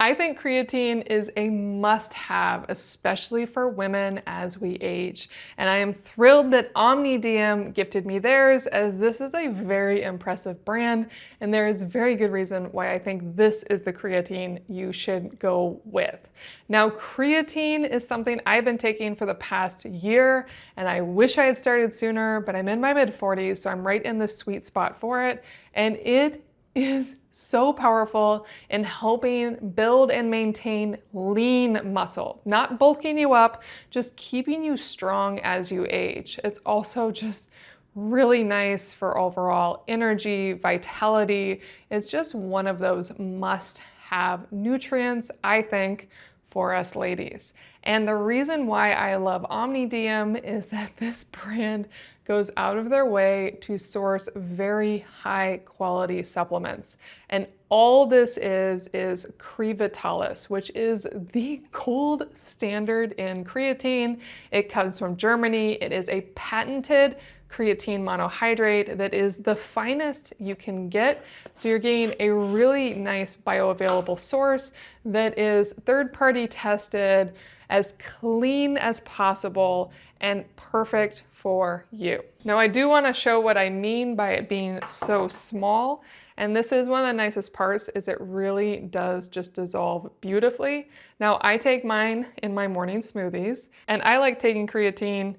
I think creatine is a must-have, especially for women as we age. And I am thrilled that OmneDiem gifted me theirs, as this is a very impressive brand, and there is very good reason why I think this is the creatine you should go with. Now, creatine is something I've been taking for the past year, and I wish I had started sooner, but I'm in my mid-40s, so I'm right in the sweet spot for it, and it is so powerful in helping build and maintain lean muscle, not bulking you up, just keeping you strong as you age. It's also just really nice for overall energy, vitality. It's just one of those must-have nutrients, I think, for us ladies. And the reason why I love OmneDiem is that this brand goes out of their way to source very high quality supplements. And all this is Creavitalis, which is the gold standard in creatine. It comes from Germany. It is a patented creatine monohydrate that is the finest you can get. So you're getting a really nice bioavailable source that is third-party tested, as clean as possible, and perfect for you. Now, I do want to show what I mean by it being so small, and this is one of the nicest parts, is it really does just dissolve beautifully. Now, I take mine in my morning smoothies, and I like taking creatine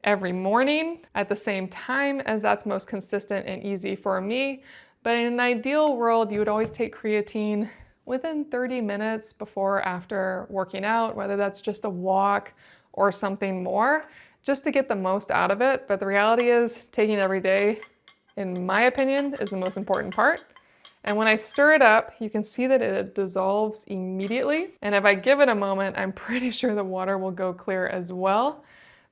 every morning at the same time, as that's most consistent and easy for me. But in an ideal world, you would always take creatine within 30 minutes before or after working out, whether that's just a walk or something more, just to get the most out of it. But the reality is, taking it every day, in my opinion, is the most important part. And when I stir it up, you can see that it dissolves immediately. And if I give it a moment, I'm pretty sure the water will go clear as well.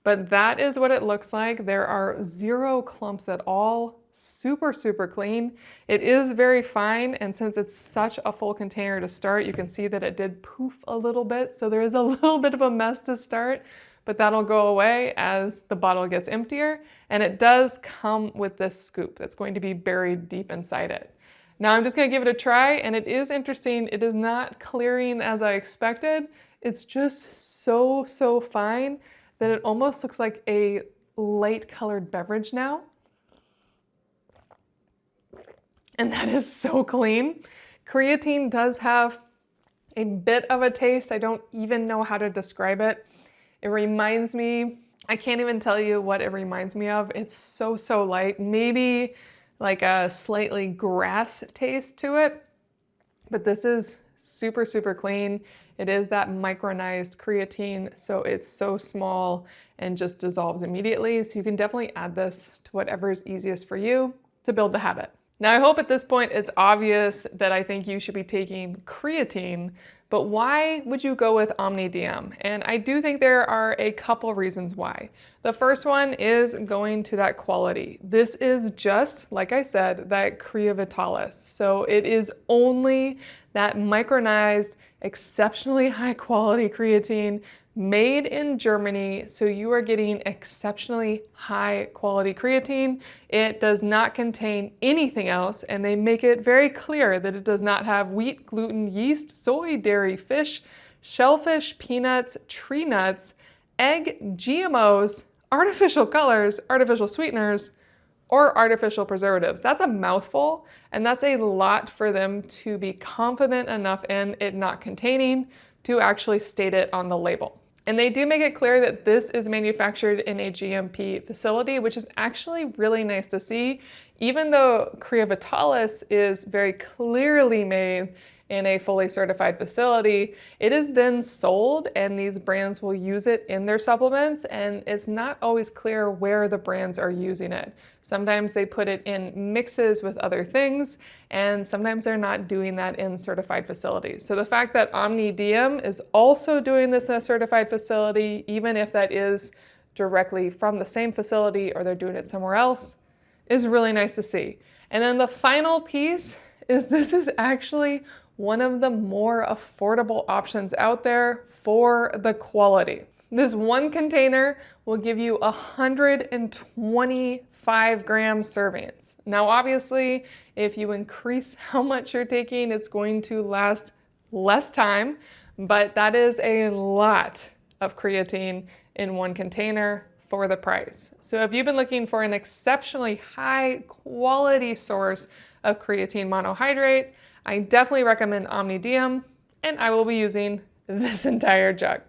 But that is what it looks like. There are 0 clumps at all. Super, super clean. It is very fine, and since it's such a full container to start, you can see that it did poof a little bit, so there is a little bit of a mess to start, but that'll go away as the bottle gets emptier, and it does come with this scoop that's going to be buried deep inside it. Now I'm just going to give it a try, and it is interesting. It is not clearing as I expected. It's just so, so fine that it almost looks like a light colored beverage now. And that is so clean. Creatine does have a bit of a taste. I don't even know how to describe it. It reminds me, I can't even tell you what it reminds me of. It's so, so light. Maybe like a slightly grass taste to it. But this is super, super clean. It is that micronized creatine, so it's so small and just dissolves immediately. So you can definitely add this to whatever is easiest for you to build the habit. Now, I hope at this point it's obvious that I think you should be taking creatine, but why would you go with OmneDiem? And I do think there are a couple reasons why. The first one is going to that quality. This is just, like I said, that Creavitalis. So it is only that micronized, exceptionally high quality creatine made in Germany, so you are getting exceptionally high quality creatine. It does not contain anything else, and they make it very clear that it does not have wheat, gluten, yeast, soy, dairy, fish, shellfish, peanuts, tree nuts, egg, GMOs, artificial colors, artificial sweeteners, or artificial preservatives. That's a mouthful, and that's a lot for them to be confident enough in it not containing to actually state it on the label. And they do make it clear that this is manufactured in a GMP facility, which is actually really nice to see. Even though Creavitalis is very clearly made in a fully certified facility, it is then sold and these brands will use it in their supplements, and it's not always clear where the brands are using it. Sometimes they put it in mixes with other things, and sometimes they're not doing that in certified facilities. So the fact that OmneDiem is also doing this in a certified facility, even if that is directly from the same facility or they're doing it somewhere else, is really nice to see. And then the final piece is this is actually one of the more affordable options out there for the quality. This one container will give you 125 gram servings. Now, obviously, if you increase how much you're taking, it's going to last less time, but that is a lot of creatine in one container for the price. So if you've been looking for an exceptionally high quality source of creatine monohydrate, I definitely recommend OmneDiem, and I will be using this entire jug.